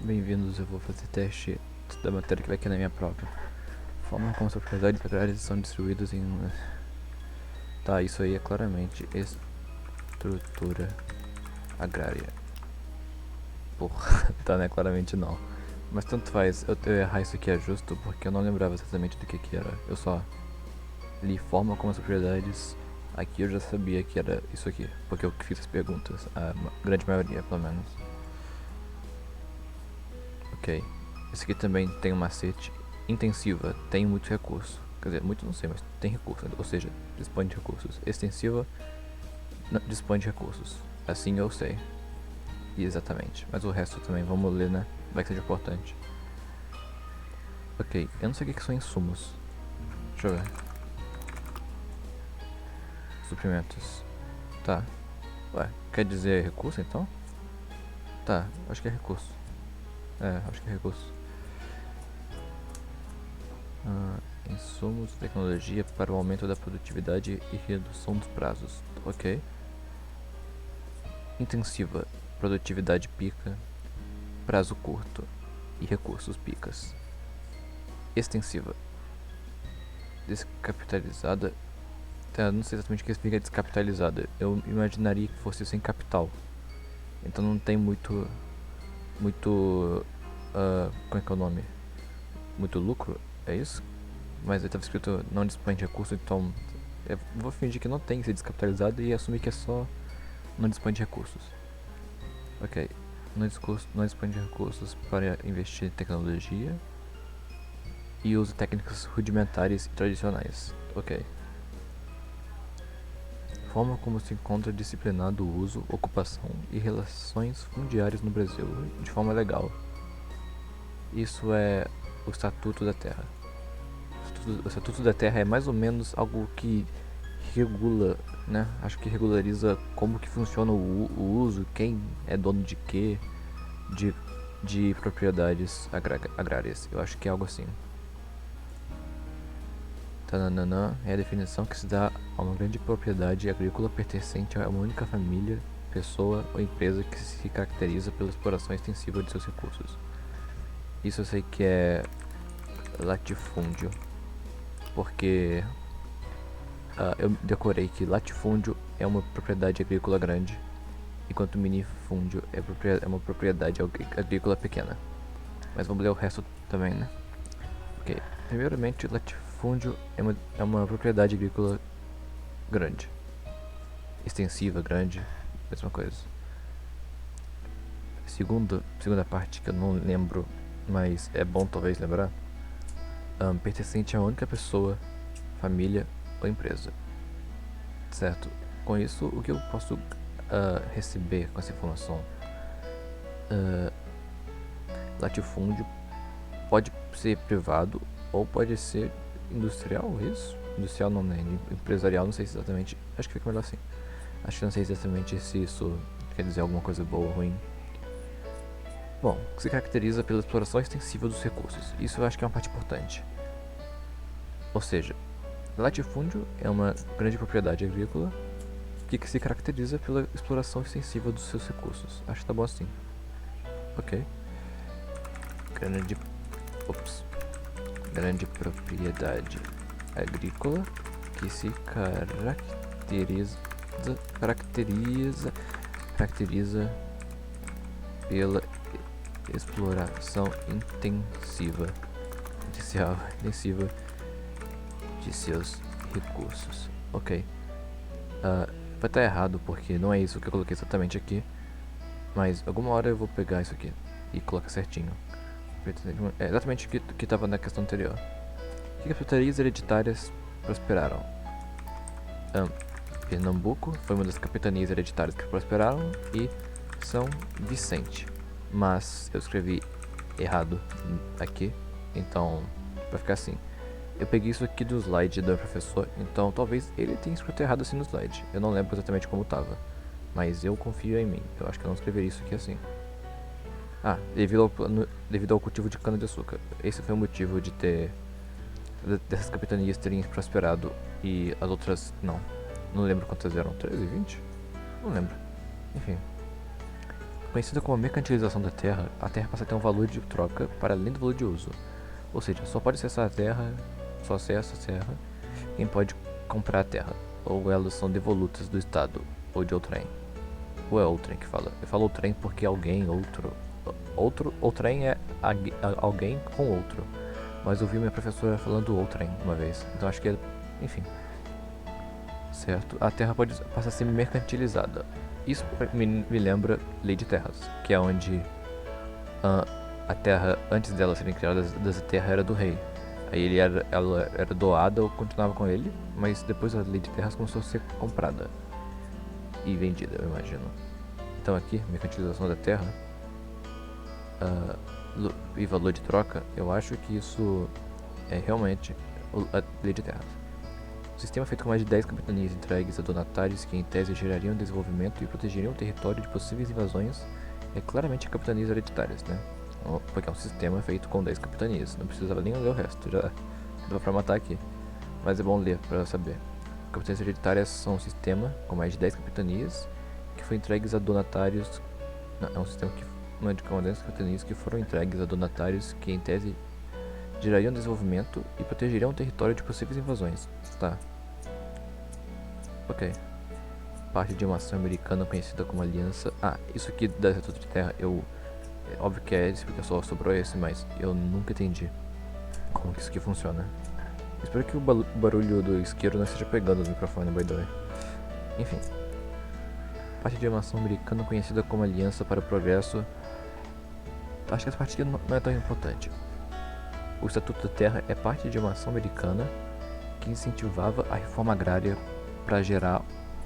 Bem-vindos, eu vou fazer teste da matéria que vai cair na minha prova. Forma como as propriedades agrárias são distribuídas em... Tá, isso aí é claramente estrutura agrária. Porra, tá, né? Claramente não. Mas tanto faz, eu errar isso aqui é justo porque eu não lembrava exatamente do que era. Eu só li forma como as propriedades... Aqui eu já sabia que era isso aqui, porque eu fiz as perguntas, a grande maioria, pelo menos. Ok. Esse aqui também tem um macete. Intensiva, tem muito recurso. Quer dizer, muito não sei, mas tem recurso. Ou seja, dispõe de recursos. Extensiva, não, dispõe de recursos. Assim eu sei. E exatamente. Mas o resto também, vamos ler, né? Vai que seja importante. Ok, eu não sei o que são insumos. Deixa eu ver. Suprimentos. Tá. Ué, quer dizer recurso então? Tá, acho que é recurso. Acho que é recurso. Insumos, tecnologia para o aumento da produtividade e redução dos prazos. Ok. Intensiva, produtividade pica, prazo curto e recursos picas. Extensiva, descapitalizada. Tá, não sei exatamente o que significa descapitalizada. Eu imaginaria que fosse sem capital. Então não tem muito. Como é que é o nome? Muito lucro? É isso? Mas aí estava escrito não dispõe de recurso, então eu vou fingir que não tem que ser descapitalizado e assumir que é só não dispõe de recursos. Ok. Não dispõe de recursos para investir em tecnologia e usa técnicas rudimentares e tradicionais. Ok. Forma como se encontra disciplinado o uso, ocupação e relações fundiárias no Brasil de forma legal. Isso é o Estatuto da Terra. O Estatuto da Terra é mais ou menos algo que regula, né? Acho que regulariza como que funciona o uso, quem é dono de quê, de propriedades agrárias. Eu acho que é algo assim. Tananana é a definição que se dá a uma grande propriedade agrícola pertencente a uma única família, pessoa ou empresa que se caracteriza pela exploração extensiva de seus recursos. Isso eu sei que é latifúndio, porque eu decorei que latifúndio é uma propriedade agrícola grande, enquanto minifúndio é uma propriedade agrícola pequena. Mas vamos ler o resto também, né? Ok. Primeiramente, latifúndio é uma propriedade agrícola grande. Extensiva, grande, mesma coisa. Segunda parte que eu não lembro, mas é bom talvez lembrar. Pertencente a uma única pessoa, família ou empresa. Certo? Com isso, o que eu posso receber com essa informação? Latifúndio pode ser privado ou pode ser industrial, isso? Industrial não, né? Empresarial, não sei se exatamente. Acho que fica melhor assim. Acho que não sei exatamente se isso quer dizer alguma coisa boa ou ruim. Bom, que se caracteriza pela exploração extensiva dos recursos. Isso eu acho que é uma parte importante. Ou seja, latifúndio é uma grande propriedade agrícola que se caracteriza pela exploração extensiva dos seus recursos. Acho que tá bom assim. Ok. Grande propriedade agrícola que se caracteriza pela exploração intensiva de seus recursos. Ok. Vai estar errado porque não é isso que eu coloquei exatamente aqui, mas alguma hora eu vou pegar isso aqui e colocar certinho. É exatamente o que estava na questão anterior. Que capitanias hereditárias prosperaram? Pernambuco foi uma das capitanias hereditárias que prosperaram e São Vicente. Mas eu escrevi errado aqui, então vai ficar assim. Eu peguei isso aqui do slide do professor, então talvez ele tenha escrito errado assim no slide. Eu não lembro exatamente como estava, mas eu confio em mim. Eu acho que eu não escreveria isso aqui assim. Devido ao cultivo de cana-de-açúcar. Esse foi o motivo dessas capitanias terem prosperado e as outras não. Não lembro quantas eram, 13, 20? Não lembro. Enfim. Conhecida como a mercantilização da terra, a terra passa a ter um valor de troca para além do valor de uso. Ou seja, só pode acessar a terra, só acessa a terra quem pode comprar a terra, ou elas são devolutas do Estado, ou de outrem. Ou é outrem que fala. Eu falo outrem porque alguém, outrem é alguém com outro. Mas eu vi minha professora falando outrem uma vez, então acho que é, enfim. Certo? A terra passa a ser mercantilizada. Isso me lembra Lei de Terras, que é onde a terra, antes dela serem criadas, a terra era do rei. Aí ela era doada ou continuava com ele, mas depois a Lei de Terras começou a ser comprada e vendida, eu imagino. Então aqui, mercantilização da terra e valor de troca, eu acho que isso é realmente a Lei de Terras. O sistema é feito com mais de 10 capitanias entregues a donatários que em tese gerariam desenvolvimento e protegeriam o território de possíveis invasões, é claramente capitanias hereditárias, né? Porque é um sistema feito com 10 capitanias, não precisava nem ler o resto, já dá pra matar aqui. Mas é bom ler pra saber. Capitanias hereditárias são um sistema com mais de 10 capitanias que foi entregues a donatários. Não, é um sistema que não é de 10 capitanias que foram entregues a donatários que em tese gerariam desenvolvimento e protegeriam o território de possíveis invasões. Tá. Ok. Parte de uma ação americana conhecida como Aliança. Ah, isso aqui da Estatuto de Terra, é óbvio que é esse, porque só sobrou esse, mas eu nunca entendi como que isso aqui funciona. Espero que o barulho do isqueiro não esteja pegando no microfone, by the way. Enfim. Parte de uma ação americana conhecida como Aliança para o Progresso. Acho que essa parte aqui não é tão importante. O Estatuto da Terra é parte de uma ação americana que incentivava a reforma agrária para gerar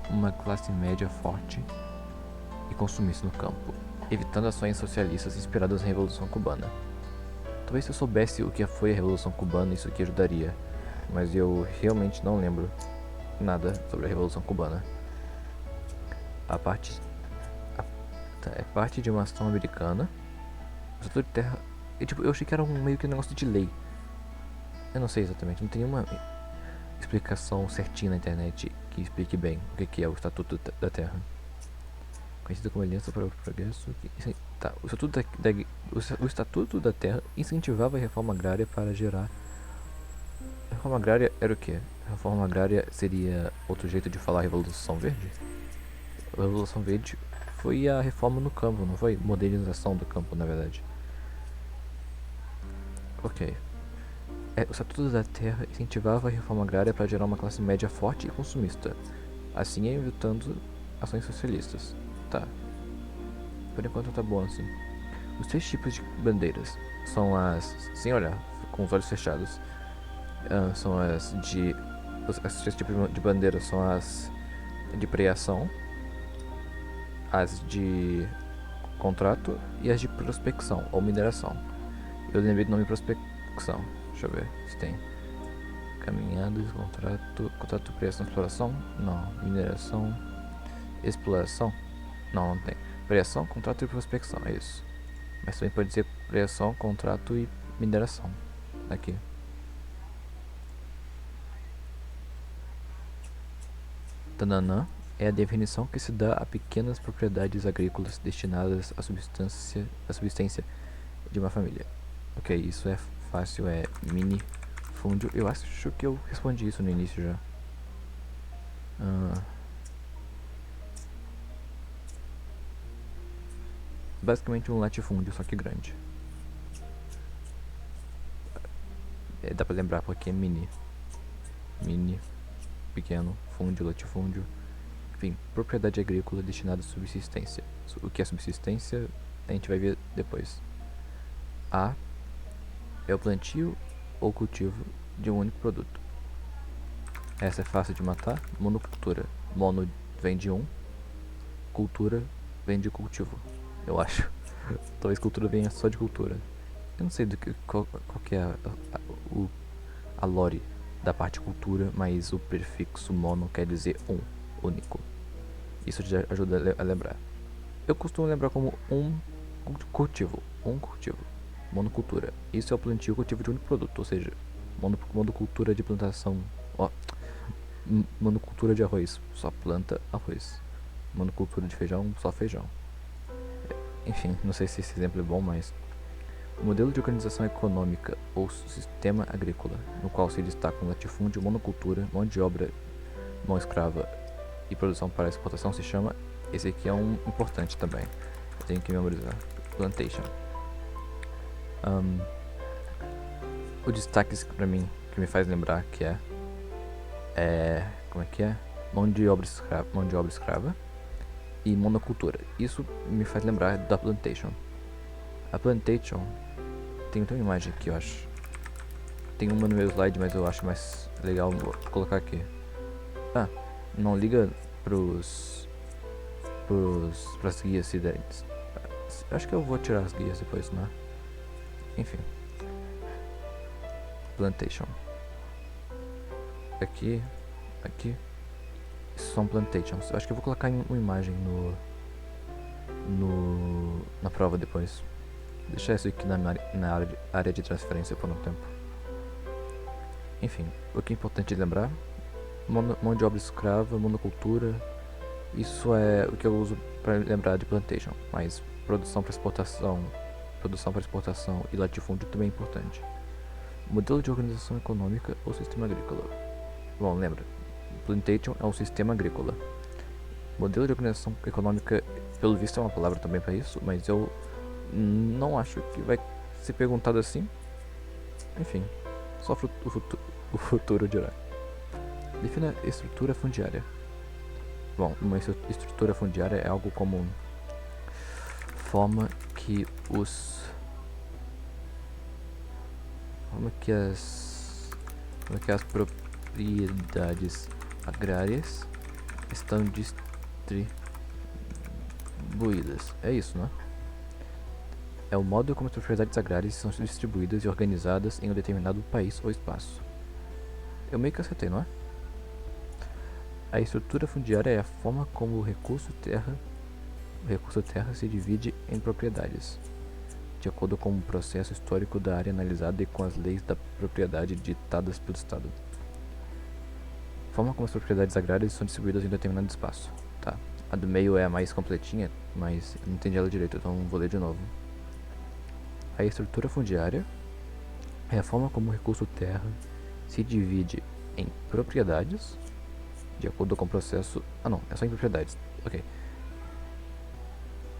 uma classe média forte e consumisse no campo, evitando ações socialistas inspiradas na Revolução Cubana. Talvez se eu soubesse o que foi a Revolução Cubana, isso aqui ajudaria, mas eu realmente não lembro nada sobre a Revolução Cubana. É parte de uma ação americana. O Estatuto de Terra, eu achei que era meio que um negócio de lei. Eu não sei exatamente, não tem nenhuma explicação certinha na internet que explique bem o que é o Estatuto da Terra. Conhecido como Aliança para o Progresso. Tá, o Estatuto da Terra incentivava a reforma agrária para gerar. A reforma agrária era o quê? A reforma agrária seria outro jeito de falar Revolução Verde? A Revolução Verde foi a reforma no campo, não foi? Modernização do campo, na verdade. Ok. O Estatuto da Terra incentivava a reforma agrária para gerar uma classe média forte e consumista, assim evitando ações socialistas. Tá. Por enquanto tá bom assim. Os 3 tipos de bandeiras são as... sem olhar, com os olhos fechados. São as de... Os 3 tipos de bandeiras são as de preação, as de contrato e as de prospecção ou mineração. Eu lembrei do nome prospecção. Deixa eu ver se tem. Caminhadas, contrato, preação, exploração? Não. Mineração, exploração? Não, não tem. Preação, contrato e prospecção, é isso. Mas também pode ser preação, contrato e mineração. Aqui. Tananã é a definição que se dá a pequenas propriedades agrícolas destinadas à subsistência de uma família. Ok, isso é fácil, é minifúndio. Eu acho que eu respondi isso no início já. Basicamente um latifúndio, só que grande. Dá pra lembrar porque é mini. Mini, pequeno, fúndio, latifúndio. Enfim, propriedade agrícola destinada à subsistência. O que é subsistência a gente vai ver depois. A é o plantio ou cultivo de um único produto. Essa é fácil de matar. Monocultura. Mono vem de um, cultura vem de cultivo, eu acho. Talvez cultura venha só de cultura. Eu não sei qual que é a lore da parte cultura, mas o prefixo mono quer dizer um, único. Isso já ajuda a lembrar. Eu costumo lembrar como um cultivo. Monocultura. Isso é o plantio e cultivo de um único produto, ou seja, monocultura de plantação. Monocultura de arroz, só planta arroz. Monocultura de feijão, só feijão. enfim, não sei se esse exemplo é bom, mas o modelo de organização econômica ou sistema agrícola, no qual se destacam latifúndio, monocultura, mão de obra, mão escrava e produção para exportação, se chama, esse aqui é um importante também, eu tenho que memorizar, plantation. O destaque para mim, que me faz lembrar que como é que é? Mão de obra escrava e monocultura. Isso me faz lembrar da plantation. A plantation tem uma imagem aqui, eu acho. Tem uma no meu slide, mas eu acho mais legal colocar aqui. Não liga pras guias se derem. Acho que eu vou tirar as guias depois, né? Enfim. Plantation. Aqui. Isso são plantations. Eu acho que eu vou colocar uma imagem na prova depois. Deixar isso aqui na área de transferência por um tempo. Enfim, o que é importante lembrar: mão de obra escrava, monocultura. Isso é o que eu uso para lembrar de plantation. Mas produção para exportação e latifúndio também é importante. Modelo de organização econômica ou sistema agrícola. Bom, lembra, plantation é um sistema agrícola. Modelo de organização econômica, pelo visto, é uma palavra também para isso, mas eu não acho que vai ser perguntado assim. Enfim, só o futuro dirá. Defina estrutura fundiária. Bom, uma estrutura fundiária é algo comum. Forma que as propriedades agrárias estão distribuídas. É isso, né? É o modo como as propriedades agrárias são distribuídas e organizadas em um determinado país ou espaço. Eu meio que acertei, não é? A estrutura fundiária é a forma como o recurso terra se divide em propriedades, de acordo com o processo histórico da área analisada e com as leis da propriedade ditadas pelo Estado. A forma como as propriedades agrárias são distribuídas em um determinado espaço. Tá. A do meio é a mais completinha, mas eu não entendi ela direito, então vou ler de novo. A estrutura fundiária é a forma como o recurso terra se divide em propriedades, de acordo com o processo... não, é só em propriedades. Ok.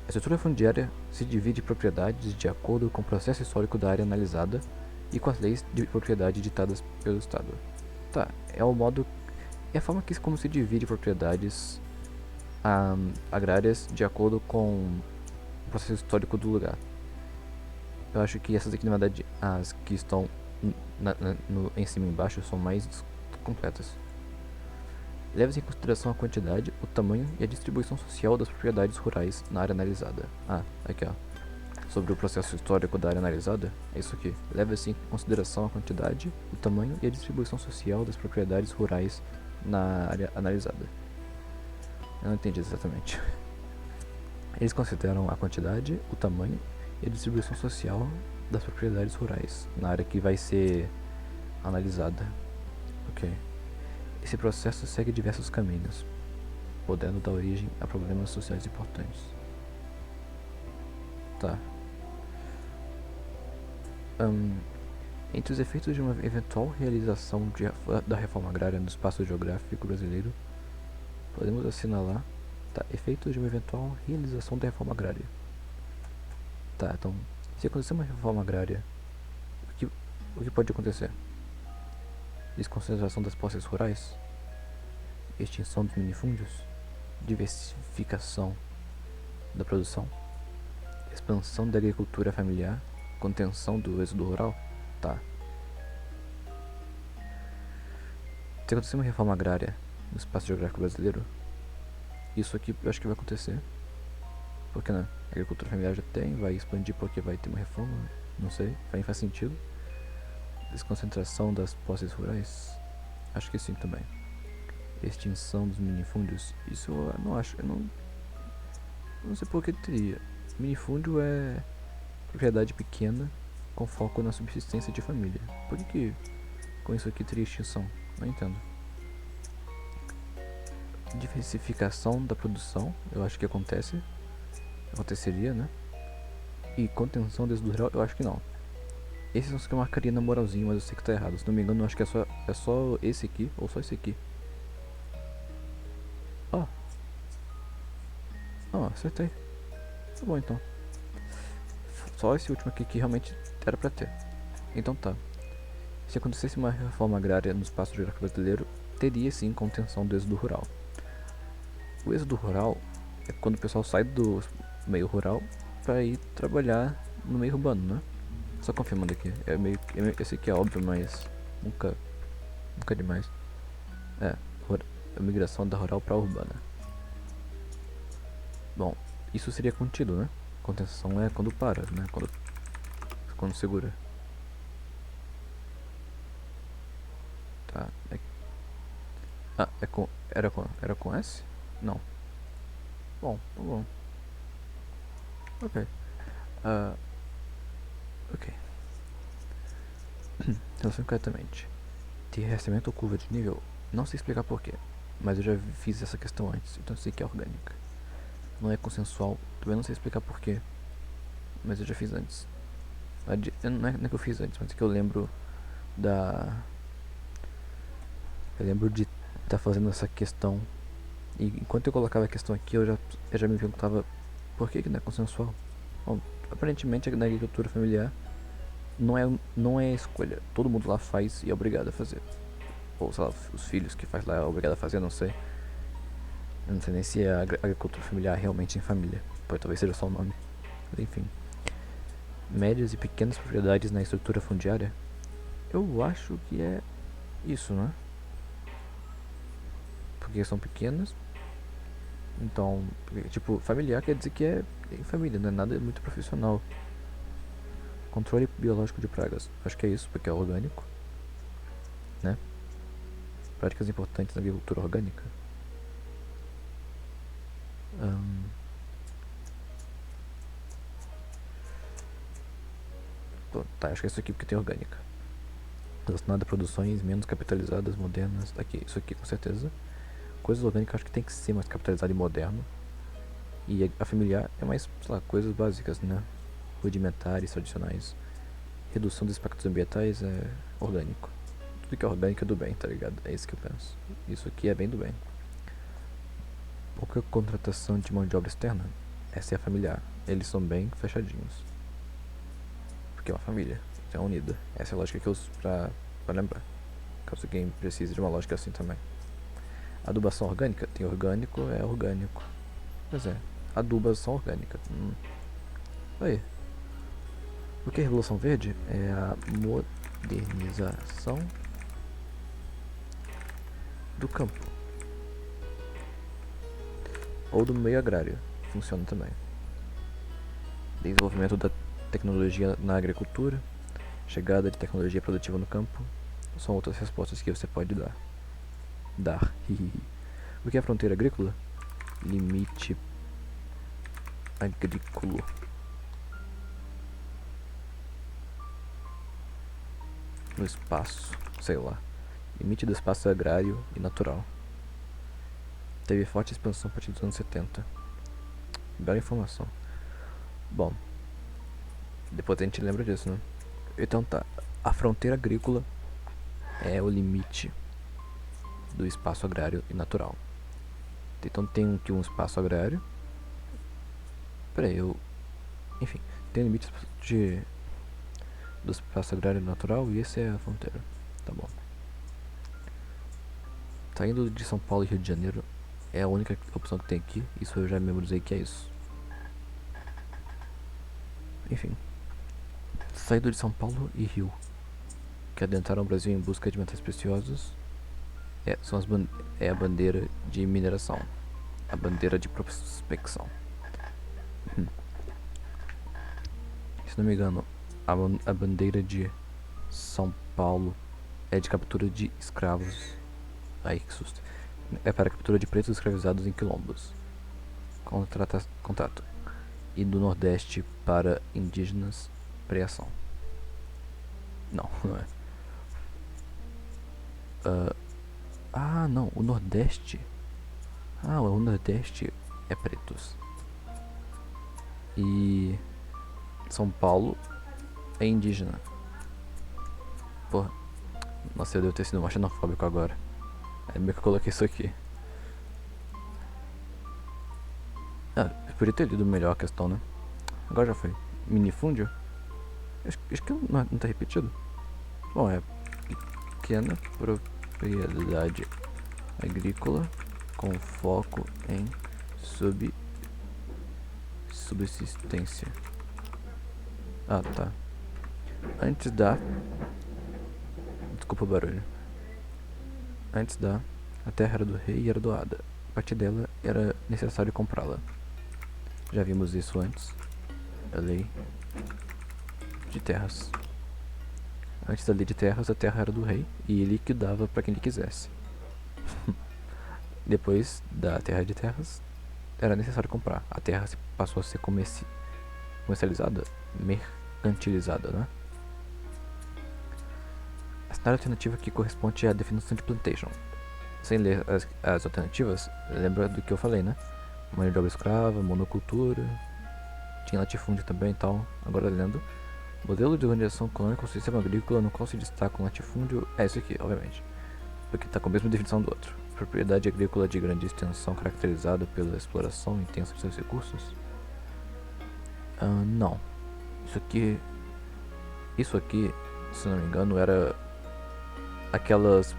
A estrutura fundiária se divide em propriedades de acordo com o processo histórico da área analisada e com as leis de propriedade ditadas pelo Estado. Tá, é a forma como se divide propriedades agrárias de acordo com o processo histórico do lugar. Eu acho que essas aqui, na verdade, as que estão em cima e embaixo são mais completas. Leve-se em consideração a quantidade, o tamanho e a distribuição social das propriedades rurais na área analisada. Aqui ó. Sobre o processo histórico da área analisada, é isso aqui. Leve-se em consideração a quantidade, o tamanho e a distribuição social das propriedades rurais na área analisada. Eu não entendi exatamente. Eles consideram a quantidade, o tamanho e a distribuição social das propriedades rurais na área que vai ser analisada. Ok. Esse processo segue diversos caminhos, podendo dar origem a problemas sociais importantes. Tá. Entre os efeitos de uma eventual realização da reforma agrária no espaço geográfico brasileiro, podemos assinalar efeitos de uma eventual realização da reforma agrária. Tá, então, se acontecer uma reforma agrária, o que pode acontecer? Desconcentração das posses rurais, extinção dos minifúndios, diversificação da produção, expansão da agricultura familiar, contenção do êxodo rural. Tá. Se acontecer uma reforma agrária no espaço geográfico brasileiro, isso aqui eu acho que vai acontecer. Porque né? A agricultura familiar já tem, vai expandir porque vai ter uma reforma, não sei, faz sentido. Desconcentração das posses rurais, acho que sim também. Extinção dos minifúndios, isso eu não acho, eu não sei por que teria. Minifúndio é propriedade pequena com foco na subsistência de família. Por que com isso aqui teria extinção? Não entendo. Diversificação da produção, eu acho que aconteceria, né? E contenção desde do rural, eu acho que não. Esses são os que eu marcaria na moralzinha, mas eu sei que tá errado. Se não me engano, eu acho que é só esse aqui, ou só esse aqui. Ó, oh, acertei. Tá bom então. Só esse último aqui que realmente era pra ter. Então tá. Se acontecesse uma reforma agrária no espaço geográfico brasileiro, teria sim contenção do êxodo rural. O êxodo rural é quando o pessoal sai do meio rural para ir trabalhar no meio urbano, né? Só confirmando aqui, esse aqui é óbvio, mas nunca é demais. É, a migração da rural para urbana. Bom, isso seria contido, né? Contenção é quando para, né? Quando segura. Tá. Era com S? Não. Bom, tá bom. Ok. Ah, ok. Relação corretamente. Terraceamento ou curva de nível? Não sei explicar porquê, mas eu já fiz essa questão antes, então eu sei que é orgânica. Não é consensual, também não sei explicar porquê, mas eu já fiz antes. Não é que eu fiz antes, mas é que eu lembro da. Eu lembro de estar fazendo essa questão. E enquanto eu colocava a questão aqui, eu já me perguntava por que não é consensual. Bom, aparentemente na agricultura familiar não é escolha. Todo mundo lá faz e é obrigado a fazer. Ou sei lá, os filhos que faz lá é obrigado a fazer, não sei. Eu não sei nem se é agricultura familiar realmente em família. Pode, talvez seja só o nome. Mas enfim. Médias e pequenas propriedades na estrutura fundiária? Eu acho que é isso, né? Porque são pequenas. Então, tipo, familiar quer dizer que é em família, não é nada muito profissional. Controle biológico de pragas. Acho que é isso, porque é orgânico, né? Práticas importantes na agricultura orgânica. Ahn, tá, acho que é isso aqui porque tem orgânica. Relacionada a produções menos capitalizadas, modernas. Aqui, isso aqui com certeza. Coisas orgânicas acho que tem que ser mais capitalizado e moderno. E a familiar é mais, sei lá, coisas básicas, né? Rudimentares, tradicionais. Redução dos impactos ambientais é orgânico. Tudo que é orgânico é do bem, tá ligado? É isso que eu penso. Isso aqui é bem do bem. Pouca contratação de mão de obra externa? Essa é a familiar. Eles são bem fechadinhos. Porque é uma família, então é unida. Essa é a lógica que eu uso pra lembrar. Caso alguém precise de uma lógica assim também. Adubação orgânica? Tem orgânico, é orgânico. Pois é, adubação orgânica. Aí. O que é Revolução Verde? É a modernização do campo. Ou do meio agrário. Funciona também. Desenvolvimento da tecnologia na agricultura. Chegada de tecnologia produtiva no campo. São outras respostas que você pode dar. O que é fronteira agrícola? Limite agrícola. No espaço, sei lá. Limite do espaço agrário e natural. Teve forte expansão a partir dos anos 70. Bela informação. Bom, depois a gente lembra disso, né? Então tá. A fronteira agrícola é o limite do espaço agrário e natural. Então tem aqui um espaço agrário. Peraí, enfim, tem limites do espaço agrário e natural e esse é a fronteira. Tá bom. Saindo de São Paulo e Rio de Janeiro é a única opção que tem aqui. Isso eu já memorizei que é isso. Enfim. Saído de São Paulo e Rio, que adentraram o Brasil em busca de metais preciosos, é a bandeira de mineração. A bandeira de prospecção. Se não me engano, a bandeira de São Paulo é de captura de escravos. Ai, que susto. É para a captura de pretos escravizados em quilombos. Contrato. E do Nordeste para indígenas, preação. Não, não é. Não, o Nordeste. O Nordeste é pretos. E São Paulo é indígena. Porra. Nossa, eu devo ter sido mais xenofóbico agora. É meio que eu coloquei isso aqui. Ah, eu podia ter lido melhor a questão, né? Agora já foi. Minifúndio? Acho que não tá repetido. Bom, é pequena propriedade agrícola com foco em subsistência. Ah, tá. Antes da... Desculpa o barulho. Antes da... A terra era do rei e era doada. A partir dela era necessário comprá-la. Já vimos isso antes. A lei de terras. Antes da lei de terras, a terra era do rei e ele que dava para quem ele quisesse. Depois da terra de terras, era necessário comprar. A terra passou a ser comercializada, mercantilizada, né? A cenário alternativa aqui corresponde à definição de plantation. Sem ler as alternativas, lembra do que eu falei, né? Mão de obra escrava, monocultura, tinha latifúndio também e tal. Agora lendo, modelo de organização colônica com sistema agrícola no qual se destaca o latifúndio é esse aqui, obviamente, porque está com a mesma definição do outro. Propriedade agrícola de grande extensão caracterizada pela exploração intensa de seus recursos? Não. Isso aqui, se não me engano, era aquelas...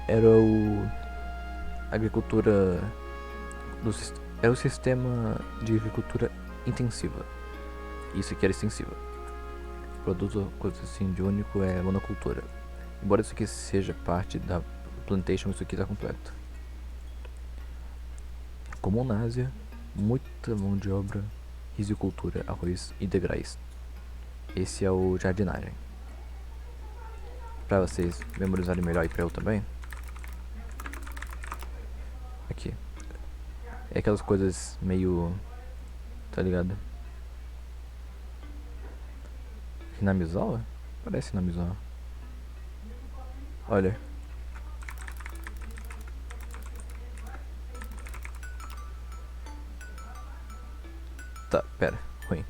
Era o... Agricultura... Era o sistema de agricultura intensiva. Isso aqui era extensiva. Produto, coisa assim, de único é monocultura. Embora isso aqui seja parte da plantation, isso aqui está completo. Comum na Ásia, muita mão de obra, rizicultura, arroz e degrais. Esse é o jardinagem. Para vocês memorizarem melhor e para eu também. Aqui. É aquelas coisas meio... Tá ligado? Hinamizawa? Parece Hinamizawa. Olha. Tá, pera. Ruim.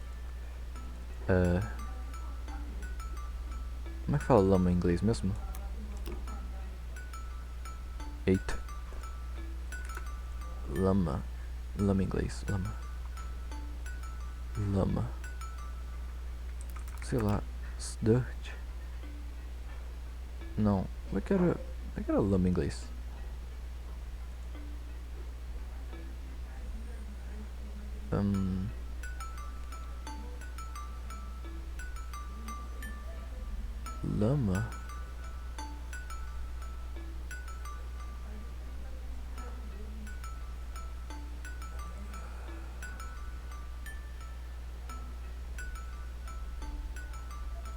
Como é que fala lama em inglês mesmo? Eita. Lama. Lama em inglês. Lama. Lama. Sei lá. Dirt. Não. Como é que era lama em inglês? Lama?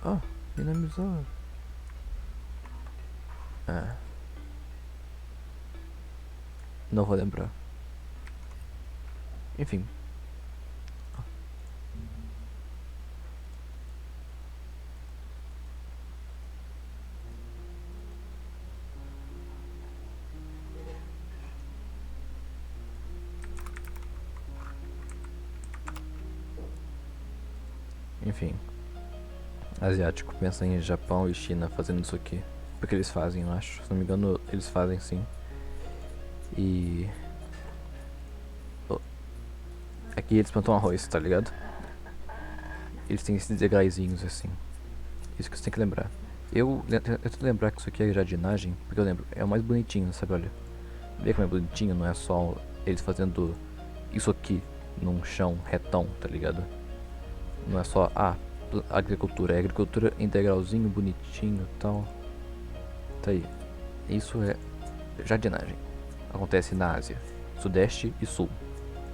Ah, dinamizar. Não vou lembrar. Enfim. Enfim. Asiático, pensa em Japão e China fazendo isso aqui. Porque eles fazem, eu acho. Se não me engano, eles fazem sim. E... Aqui eles plantam arroz, tá ligado? Eles têm esses degraizinhos assim. Isso que você tem que lembrar. Eu tento lembrar que isso aqui é jardinagem, porque eu lembro, é o mais bonitinho, sabe? Olha. Vê como é bonitinho, não é só eles fazendo isso aqui num chão retão, tá ligado? Não é só, agricultura, é agricultura em degrauzinho, bonitinho e tal. Tá aí. Isso é jardinagem. Acontece na Ásia, Sudeste e Sul.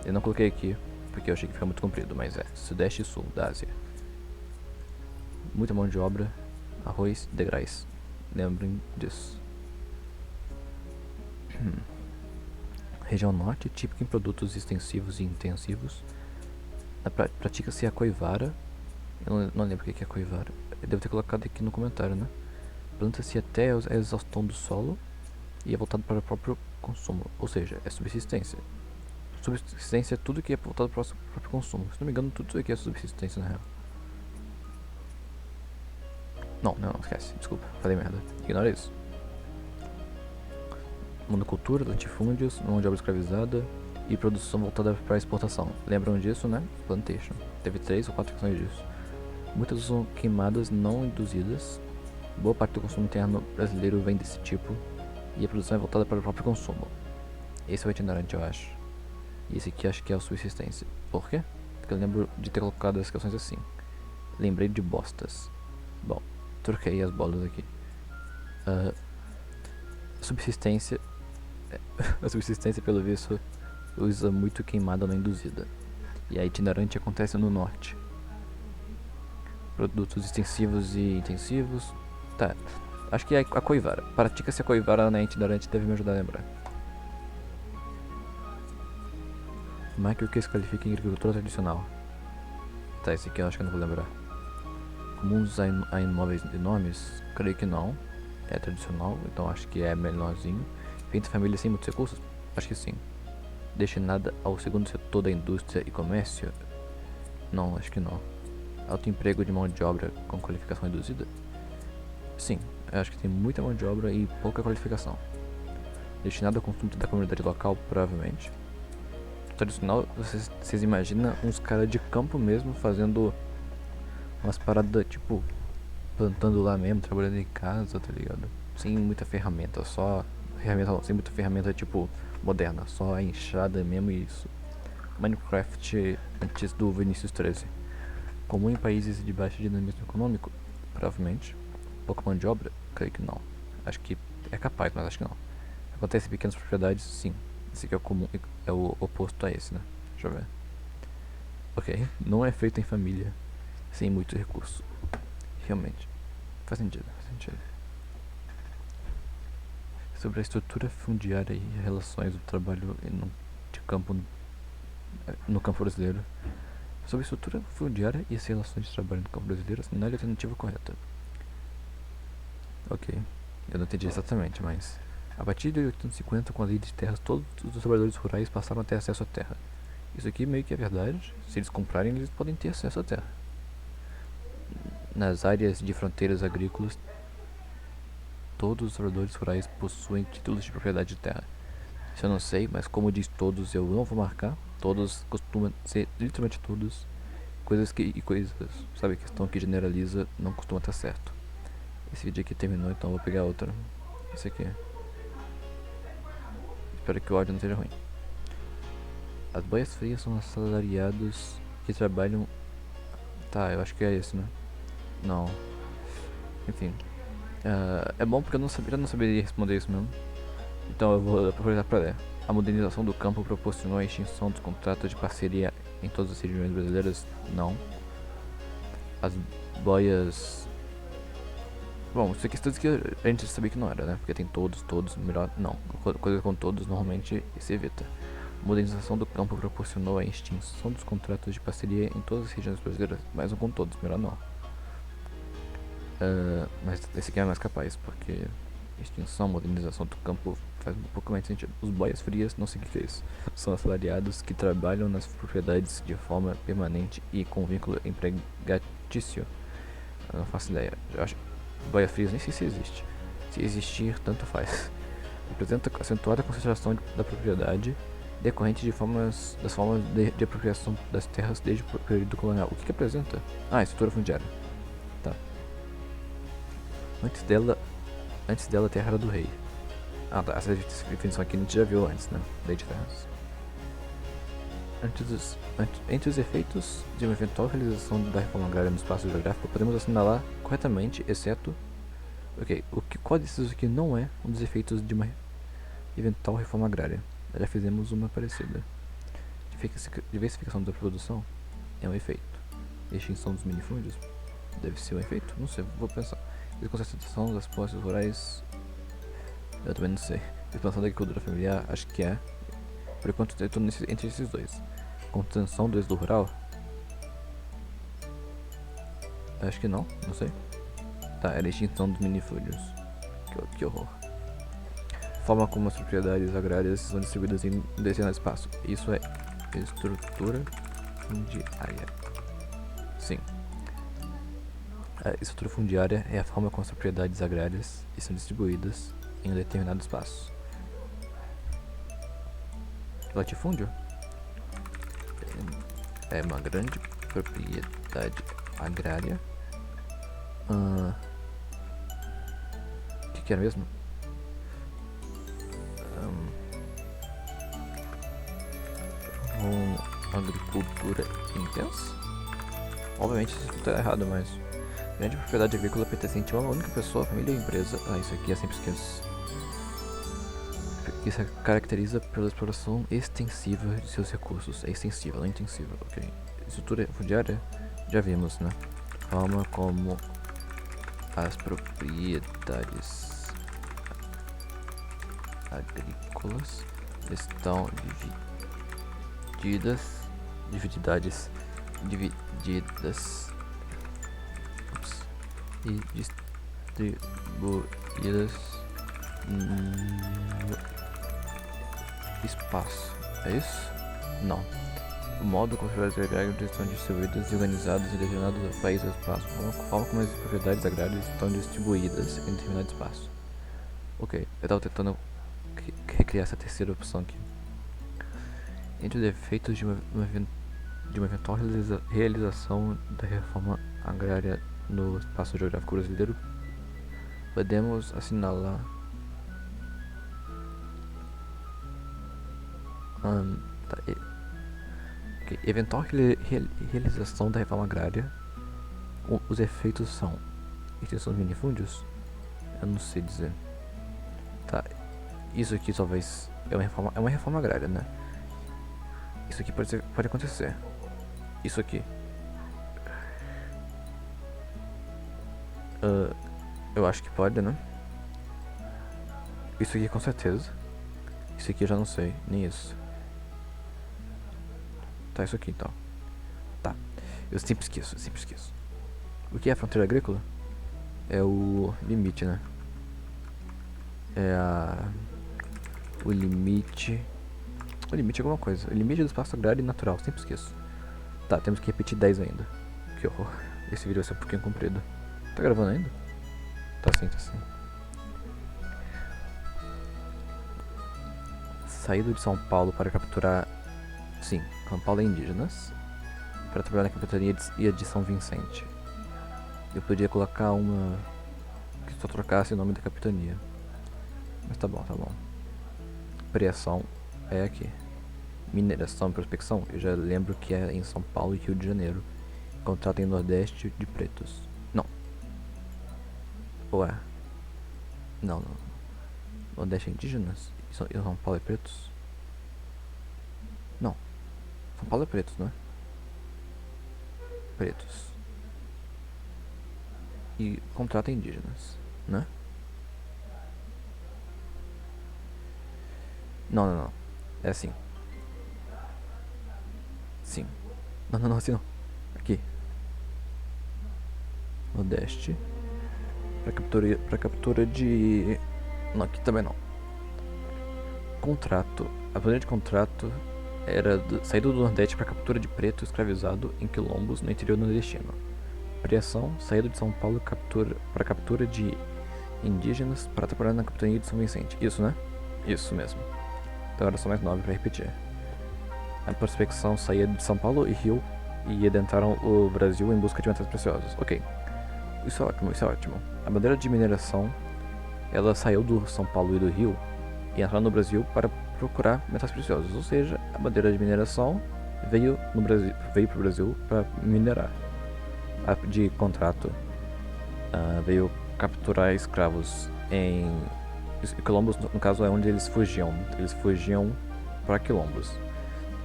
Eu não coloquei aqui porque eu achei que fica muito comprido, mas é Sudeste e Sul da Ásia. Muita mão de obra, arroz, degrais. Lembrem disso. Região Norte, típica em produtos extensivos e intensivos. Pratica-se a coivara. Eu não lembro o que é coivara. Eu devo ter colocado aqui no comentário, né? Planta-se até a exaustão do solo e é voltado para o próprio consumo, ou seja, é subsistência. Subsistência é tudo que é voltado para o próprio consumo. Se não me engano, tudo isso aqui é subsistência na real. Não, esquece. Desculpa, falei merda. Ignora isso. Monocultura, latifúndios, mão de obra escravizada e produção voltada para exportação. Lembram disso, né? Plantation. Teve 3 ou 4 questões disso. Muitas são queimadas não induzidas. Boa parte do consumo interno brasileiro vem desse tipo. E a produção é voltada para o próprio consumo. Esse é o itinerante, eu acho. E esse aqui acho que é a subsistência. Por quê? Porque eu lembro de ter colocado as questões assim. Lembrei de bostas. Bom, troquei as bolas aqui. Subsistência. A subsistência, pelo visto, usa muito queimada não induzida. E a itinerante acontece no norte. Produtos extensivos e intensivos. Tá, acho que é a coivara. Pratica-se a coivara na itinerante, deve me ajudar a lembrar. Máquina que se qualifica em agricultura tradicional. Tá, esse aqui eu acho que eu não vou lembrar. Comuns a imóveis enormes? Creio que não. É tradicional, então acho que é menorzinho. Feita família sem muitos recursos? Acho que sim. Destinada ao segundo setor da indústria e comércio? Não, acho que não. Alto emprego de mão de obra com qualificação reduzida? Sim, eu acho que tem muita mão de obra e pouca qualificação. Destinado ao consumo da comunidade local, provavelmente. Tradicional, vocês imaginam uns caras de campo mesmo fazendo umas paradas tipo plantando lá mesmo, trabalhando em casa, tá ligado? Sem muita ferramenta, sem muita ferramenta tipo moderna, só a enxada mesmo e isso. Minecraft antes do Vinicius 13. Comum em países de baixo dinamismo econômico? Provavelmente. Pouca mão de obra? Creio que não. Acho que é capaz, mas acho que não. Acontece em pequenas propriedades? Sim. Esse aqui é o comum, é o oposto a esse, né? Deixa eu ver. Ok, não é feito em família, sem muito recurso. Realmente. Faz sentido, faz sentido. Sobre a estrutura fundiária e relações do trabalho de campo no campo brasileiro. Sobre a estrutura fundiária e as relações de trabalho no campo brasileiro, assinale a alternativa correta. Ok, eu não entendi exatamente, mas... A partir de 1850, com a lei de terras, todos os trabalhadores rurais passaram a ter acesso à terra. Isso aqui meio que é verdade. Se eles comprarem, eles podem ter acesso à terra. Nas áreas de fronteiras agrícolas, todos os trabalhadores rurais possuem títulos de propriedade de terra. Isso eu não sei, mas como diz todos, eu não vou marcar. Todos costumam ser literalmente todos. Coisas, sabe, questão que generaliza não costuma estar certo. Esse vídeo aqui terminou, então eu vou pegar outra. Esse aqui. Espero que o áudio não seja ruim. As boias frias são assalariados que trabalham... Tá, eu acho que é esse, né? Não. Enfim. É bom porque eu não saberia responder isso mesmo. Então eu vou aproveitar para ler. A modernização do campo proporcionou a extinção dos contratos de parceria em todas as regiões brasileiras? Não. As boias... Bom, isso aqui é tudo que a gente sabia que não era, né? Porque tem todos, melhor não. Coisa com todos normalmente se evita. A modernização do campo proporcionou a extinção dos contratos de parceria em todas as regiões brasileiras, mas não com todos, melhor não. Mas esse aqui é mais capaz, porque extinção, modernização do campo faz um pouco mais sentido. Os boias frias, não sei o que é isso. São assalariados que trabalham nas propriedades de forma permanente e com vínculo empregatício. Eu não faço ideia. Eu acho boia frias nem sei se existe. Se existir, tanto faz. Representa acentuada concentração da propriedade decorrente das formas de apropriação das terras desde o período colonial. O que apresenta? Ah, estrutura fundiária. Tá. Antes dela a terra era do rei. Ah, tá. Essa definição aqui a gente já viu antes, né? Lei de terras. Entre os efeitos de uma eventual realização da reforma agrária no espaço geográfico, podemos assinalar corretamente, exceto... Ok, qual desses aqui não é um dos efeitos de uma eventual reforma agrária? Já fizemos uma parecida. Diversificação da produção é um efeito. Extinção dos minifúndios deve ser um efeito? Não sei, vou pensar. Desconcentração das posses rurais, eu também não sei. Expansão da agricultura familiar, acho que é. Por enquanto eu tô entre esses dois. Contenção do êxodo rural? Acho que não, não sei. Tá, era extinção dos minifúndios. Que horror. forma como as propriedades agrárias são distribuídas em um determinado espaço. Isso é estrutura fundiária. Sim. A estrutura fundiária é a forma como as propriedades agrárias são distribuídas em um determinado espaço. Latifúndio é uma grande propriedade agrária. O que era mesmo? Com agricultura intensa? Obviamente isso está errado, mas grande propriedade agrícola pertencente a uma única pessoa, família ou empresa. Isso aqui eu sempre esqueço. Que se caracteriza pela exploração extensiva de seus recursos. É extensiva, não intensiva, ok. Estrutura fundiária, já vimos, né? Forma como as propriedades agrícolas estão divididas e distribuídas no espaço. É isso? Não. O modo como as propriedades agrárias estão distribuídas e organizadas em determinado país ou espaço. A forma como as propriedades agrárias estão distribuídas em determinado espaço. Ok, eu tava tentando recriar essa terceira opção aqui. Entre os efeitos de uma eventual realização da reforma agrária no espaço geográfico brasileiro, podemos assinalar eventual realização da reforma agrária. Os efeitos são extensão de minifúndios? Eu não sei dizer. Tá, isso aqui talvez é uma reforma agrária, né? Isso aqui pode acontecer. Isso aqui. Eu acho que pode, né? Isso aqui com certeza. Isso aqui eu já não sei, nem isso. Tá, isso aqui então. Tá, eu sempre esqueço. O que é a fronteira agrícola? É o limite, né? O limite é alguma coisa. O limite do espaço agrário e natural, sempre esqueço. Tá, temos que repetir 10 ainda. Que horror. Esse vídeo vai ser um pouquinho comprido. Tá gravando ainda? Tá sim. Saído de São Paulo para capturar... Sim, São Paulo é indígenas. Para trabalhar na capitania de São Vicente. Eu podia colocar uma... que só trocasse o nome da capitania. Mas tá bom. Preação é aqui. Mineração e prospecção, eu já lembro que é em São Paulo e Rio de Janeiro. Contrato em Nordeste de pretos. Não. Ué. Não. Nordeste é indígenas? E São Paulo é pretos? Não. São Paulo é pretos, não é? Pretos. E contrato indígenas, né? Não. É assim. Sim. Não, assim não. Aqui. Nordeste. Pra captura de... Não, aqui também não. Contrato. A planilha de contrato era saída do Nordeste para captura de preto escravizado em quilombos no interior nordestino. Preação, saída de São Paulo para captura de indígenas para trabalhar na capitania de São Vicente. Isso, né? Isso mesmo. Então era só mais 9 para repetir. A prospecção saía de São Paulo e Rio e adentraram o Brasil em busca de metais preciosos. Ok. Isso é ótimo. A bandeira de mineração, ela saiu do São Paulo e do Rio e entrou no Brasil para procurar metais preciosos. Ou seja, a bandeira de mineração veio pro Brasil para minerar. A de contrato veio capturar escravos em quilombos, no caso é onde eles fugiam. Eles fugiam para quilombos.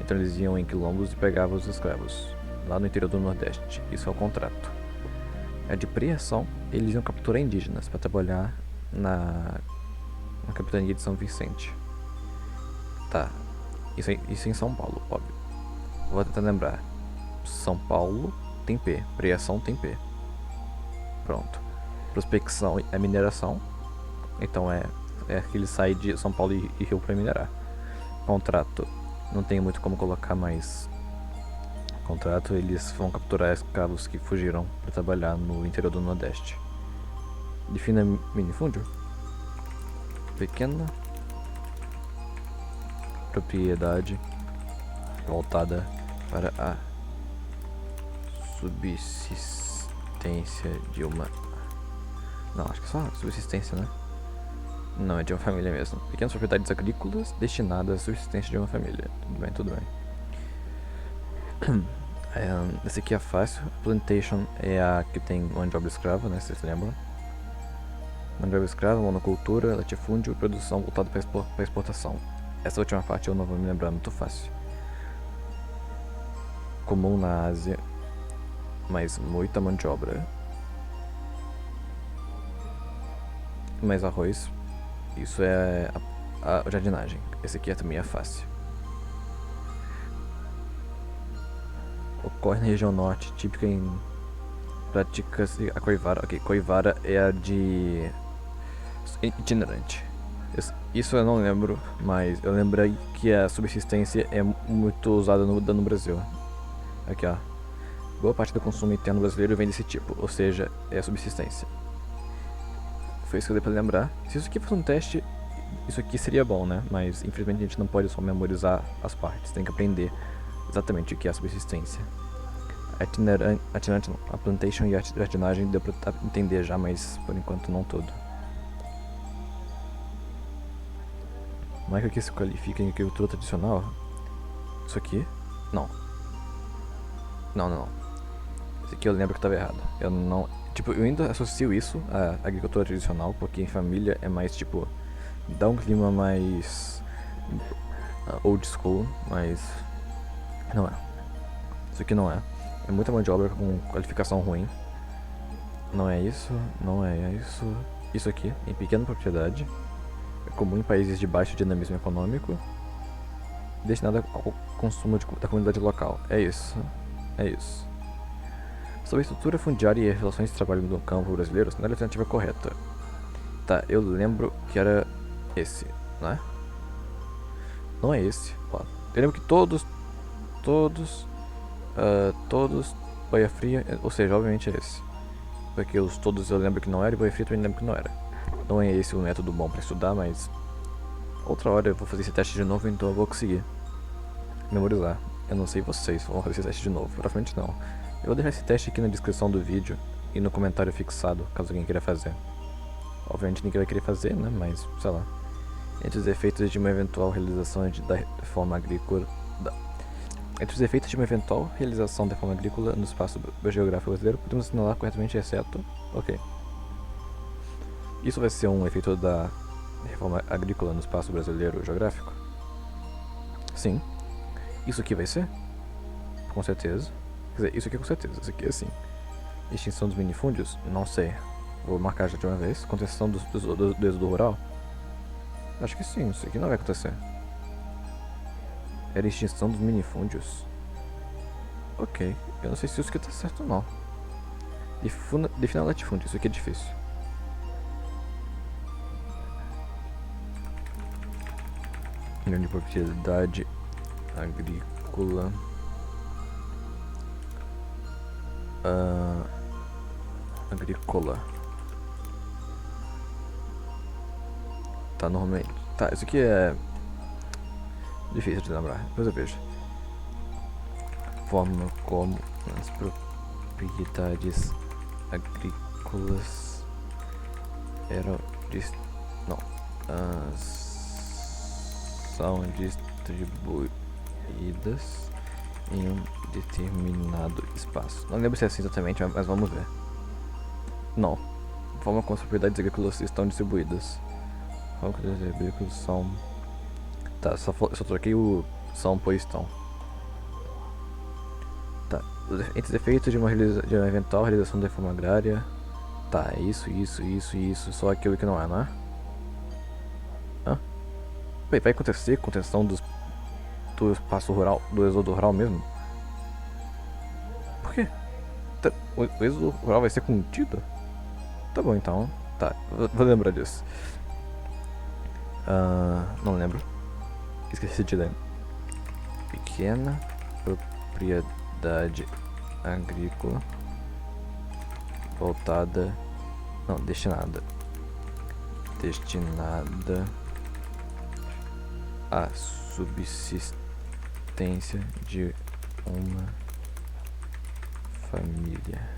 Então eles iam em quilombos e pegavam os escravos lá no interior do Nordeste. Isso é o contrato. A de preação, eles iam capturar indígenas para trabalhar na capitania de São Vicente. Tá, isso em São Paulo, óbvio. Vou tentar lembrar. São Paulo tem P, preação tem P. Pronto. Prospecção é mineração. Então é É que ele sai de São Paulo e Rio pra minerar. Contrato. Não tem muito como colocar mais. Contrato, eles vão capturar escravos que fugiram para trabalhar no interior do Nordeste. Defina minifúndio. Pequena propriedade voltada para a subsistência de uma... Não, acho que é só subsistência, né? Não, é de uma família mesmo. Pequenas propriedades agrícolas destinadas à subsistência de uma família. Tudo bem, tudo bem. Esse aqui é fácil. Plantation é a que tem mão de obra escrava, né? Vocês lembram? Mão de obra escrava, monocultura, latifúndio e produção voltada para exportação. Essa última parte eu não vou me lembrar, muito fácil. Comum na Ásia, mas muita mão de obra. Mais arroz. Isso é a jardinagem. Esse aqui também é fácil. Ocorre na região norte, típica em práticas. A coivara. Ok, coivara é a de itinerante. Isso eu não lembro, mas eu lembrei que a subsistência é muito usada no Brasil. Aqui, ó. Boa parte do consumo interno brasileiro vem desse tipo, ou seja, é a subsistência. Foi isso que eu dei pra lembrar. Se isso aqui fosse um teste, isso aqui seria bom, né? Mas infelizmente a gente não pode só memorizar as partes, tem que aprender exatamente o que é a subsistência. Itinerante não. A plantation e a jardinagem deu pra entender já, mas por enquanto não todo. Não é que aqui se qualifica em agricultura tradicional? Isso aqui? Não. Não. Isso aqui eu lembro que estava errado. Eu não... Tipo, eu ainda associo isso à agricultura tradicional, porque em família é mais, tipo... Dá um clima mais... old school, mas... Não é. Isso aqui não é. É muita mão de obra com qualificação ruim. Não é isso, não é isso. Isso aqui, em pequena propriedade. É comum em países de baixo dinamismo econômico. Destinado ao consumo da comunidade local. É isso. Sobre a estrutura fundiária e as relações de trabalho no campo brasileiro, não é a alternativa correta. Tá, eu lembro que era esse, né? Não é esse. Ó, eu lembro que todos, boia fria, ou seja, obviamente é esse. Porque os todos eu lembro que não era e boia fria também lembro que não era. Não é esse o método bom pra estudar, mas... Outra hora eu vou fazer esse teste de novo, então eu vou conseguir memorizar. Eu não sei vocês vão fazer esse teste de novo, provavelmente não. Eu vou deixar esse teste aqui na descrição do vídeo e no comentário fixado, caso alguém queira fazer. Obviamente ninguém vai querer fazer, né, mas, sei lá. Entre os efeitos de uma eventual realização da reforma agrícola... Entre os efeitos de uma eventual realização da reforma agrícola no espaço geográfico brasileiro, podemos assinalar corretamente exceto... Ok. Isso vai ser um efeito da reforma agrícola no espaço brasileiro geográfico? Sim. Isso aqui vai ser? Com certeza. Quer dizer, isso aqui com certeza, isso aqui é sim. Extinção dos minifúndios? Não sei. Vou marcar já de uma vez. Contenção do êxodo rural? Acho que sim, isso aqui não vai acontecer. Era extinção dos minifúndios. Ok, eu não sei se isso aqui tá certo ou não. Defina latifúndio, isso aqui é difícil. Grande propriedade agrícola. Agrícola. Tá, normalmente. Tá, isso aqui é difícil de lembrar, depois eu vejo. Forma como as propriedades agrícolas eram são distribuídas em um determinado espaço. Não lembro se é assim exatamente, mas vamos ver. Não. A forma como as propriedades agrícolas estão distribuídas. A forma como as propriedades agrícolas são... Tá, só troquei o são por estão. Tá. Entre os efeitos de uma eventual realização da reforma agrária. Tá, é isso, só aquilo que não é, não é? Hã? Vai acontecer contenção do espaço rural, do êxodo rural mesmo? Por quê? O êxodo rural vai ser contido? Tá bom então. Tá, vou lembrar disso. Não lembro. Esqueci de ler. Pequena propriedade agrícola voltada. Não, destinada à subsistência de uma família.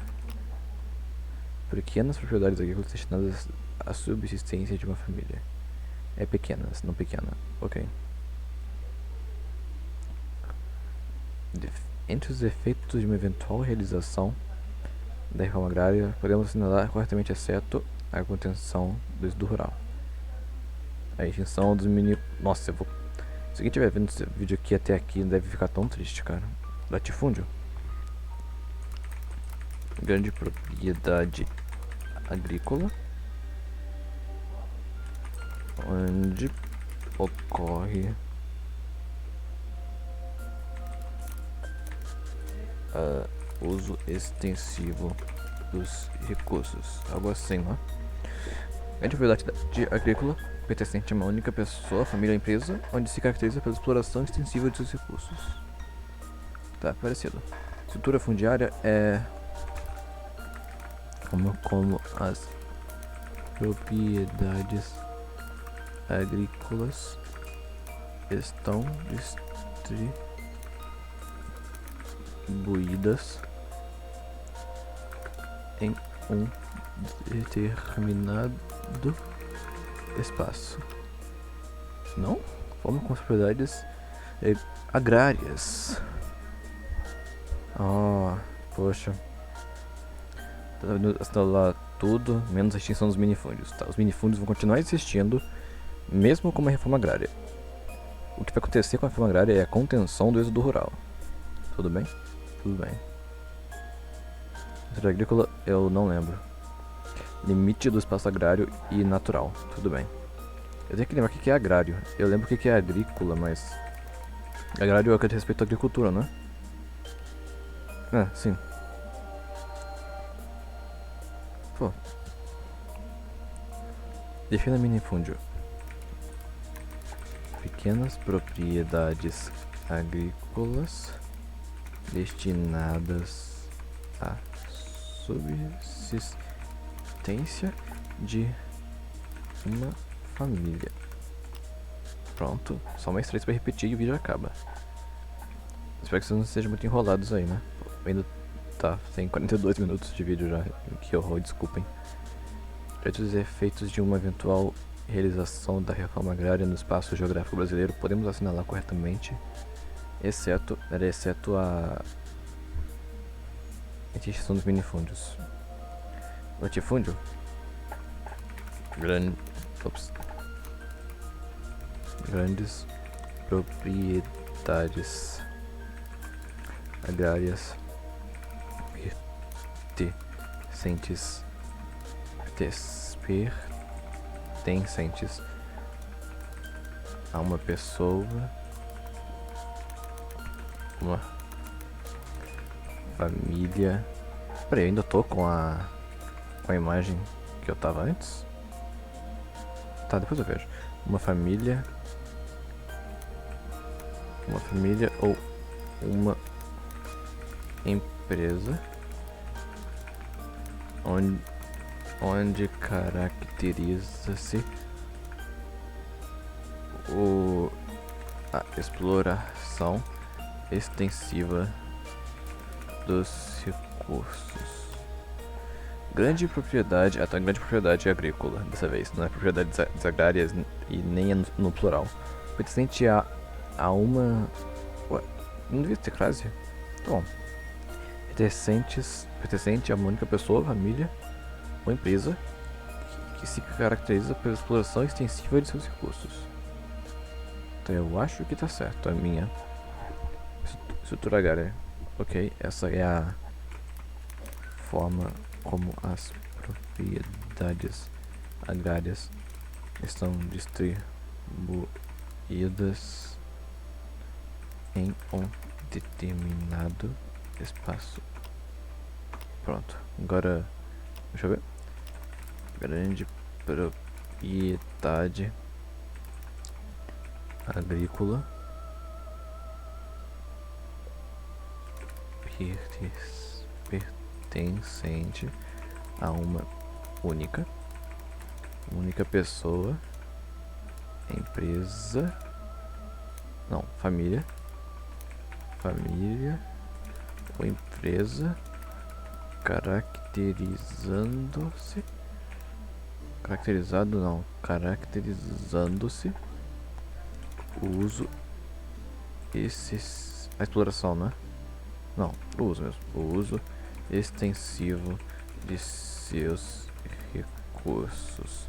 Pequenas propriedades agrícolas destinadas à subsistência de uma família. É pequenas, não pequena. Ok. Entre os efeitos de uma eventual realização da reforma agrária, podemos assinalar corretamente, exceto a contenção do êxodo rural, a extinção dos mini... Nossa, eu vou... Se alguém estiver vendo esse vídeo aqui até aqui, deve ficar tão triste, cara. Latifúndio. Grande propriedade agrícola, onde ocorre uso extensivo dos recursos. Algo assim, né? Grande propriedade agrícola pertencente a uma única pessoa, família ou empresa, onde se caracteriza pela exploração extensiva de seus recursos. Tá, parecido. Estrutura fundiária é como as propriedades agrícolas estão distribuídas em um determinado espaço. Não? Forma com as propriedades agrárias. Poxa. Está lá tudo, menos a extinção dos minifúndios. Tá, os minifúndios vão continuar existindo, mesmo com uma reforma agrária. O que vai acontecer com a reforma agrária é a contenção do êxodo rural. Tudo bem? Tudo bem. Estrutura agrícola, eu não lembro. Limite do espaço agrário e natural. Tudo bem. Eu tenho que lembrar o que é agrário. Eu lembro o que é agrícola, mas... Agrário é o que diz respeito à agricultura, né? Sim. Pô. Defina minifúndio. Pequenas propriedades agrícolas destinadas à subsistência de uma família. Pronto, só mais 3 para repetir e o vídeo acaba. Espero que vocês não sejam muito enrolados aí, né? Ainda tá, tem 42 minutos de vídeo já, que horror, desculpem. Entre os efeitos de uma eventual realização da reforma agrária no espaço geográfico brasileiro, podemos assinalar corretamente, exceto a extinção dos minifúndios. Latifúndio? Grandes propriedades agrárias pertencentes a uma pessoa, uma família. Peraí, eu ainda tô com a imagem que eu tava antes? Tá, depois eu vejo. Uma família ou uma empresa onde caracteriza-se a exploração extensiva dos recursos. Grande propriedade, grande propriedade agrícola, dessa vez, não é propriedades agrárias e nem é no plural. Pertencente a uma... Ué, não devia ter frase? Tá bom. Pertencente a uma única pessoa, família ou empresa que se caracteriza pela exploração extensiva de seus recursos. Então eu acho que tá certo, a minha estrutura agrária. Ok, essa é a forma como as propriedades agrárias estão distribuídas em um determinado espaço. Pronto, agora deixa eu ver. Grande propriedade agrícola pertencente a uma única pessoa, empresa, não, família ou empresa, caracterizando-se o uso a exploração, né? Não, o uso mesmo. O uso extensivo de seus recursos.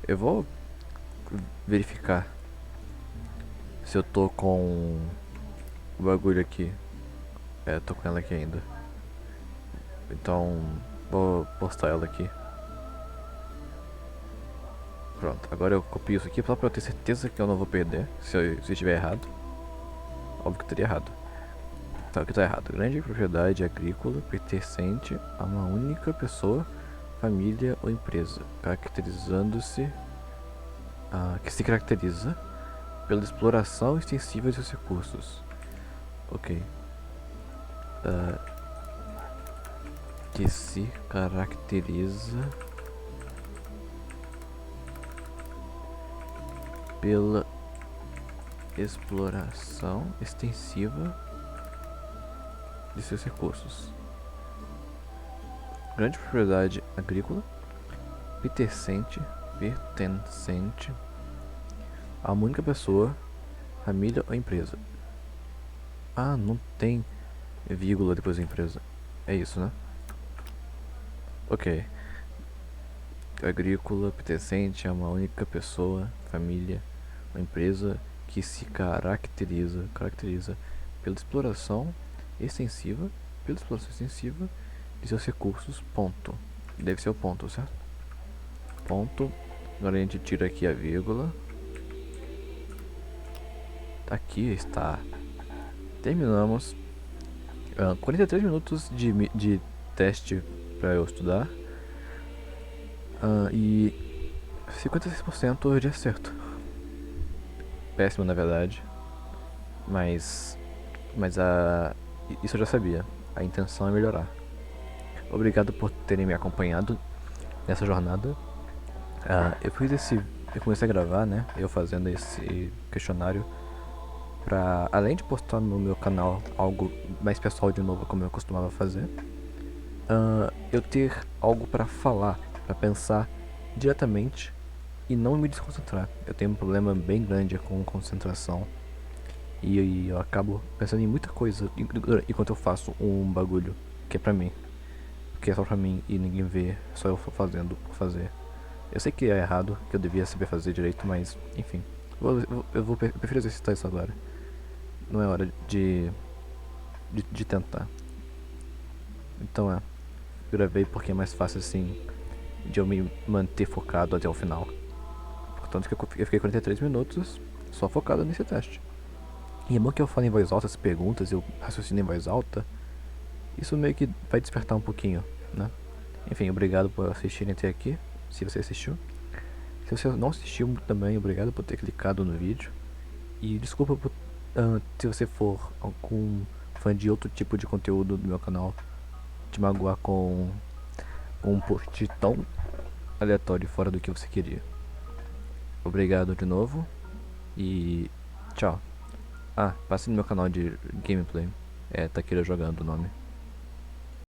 Eu vou verificar se eu tô com o bagulho aqui. Tô com ela aqui ainda. Então, vou postar ela aqui. Pronto, agora eu copio isso aqui só pra eu ter certeza que eu não vou perder se eu estiver errado. Óbvio que teria errado. Tá, o que tá errado? Grande propriedade agrícola pertencente a uma única pessoa, família ou empresa, que se caracteriza pela exploração extensiva de seus recursos. Ok. Que se caracteriza pela exploração extensiva de seus recursos. Grande propriedade agrícola pertencente a uma única pessoa, família ou empresa. Ah, não tem vírgula depois da empresa. É isso, né? Ok. Agrícola pertencente a uma única pessoa, família ou empresa que se caracteriza pela exploração extensiva de seus recursos, ponto. Deve ser o ponto, certo? Ponto. Agora a gente tira aqui a vírgula. Aqui está. Terminamos. 43 minutos de teste para eu estudar. E 56% de acerto. Péssimo, na verdade. Mas isso eu já sabia. A intenção é melhorar. Obrigado por terem me acompanhado nessa jornada. Eu comecei a gravar, né? Eu fazendo esse questionário pra, além de postar no meu canal algo mais pessoal de novo, como eu costumava fazer, eu ter algo pra falar, pra pensar diretamente e não me desconcentrar. Eu tenho um problema bem grande com concentração e eu acabo pensando em muita coisa enquanto eu faço um bagulho que é pra mim, que é só pra mim e ninguém vê, só eu fazendo por fazer. Eu sei que é errado, que eu devia saber fazer direito, mas enfim, eu prefiro exercitar isso agora. Não é hora de tentar. Então gravei porque é mais fácil assim de eu me manter focado até o final. Portanto que eu fiquei 43 minutos só focado nesse teste. E é bom que eu falo em voz alta as perguntas, eu raciocino em voz alta. Isso meio que vai despertar um pouquinho, né? Enfim, obrigado por assistirem até aqui, se você assistiu. Se você não assistiu também, obrigado por ter clicado no vídeo. E desculpa se você for algum fã de outro tipo de conteúdo do meu canal, te magoar com um post tão aleatório fora do que você queria. Obrigado de novo e tchau. Passe no meu canal de gameplay, Takeira Jogando o nome.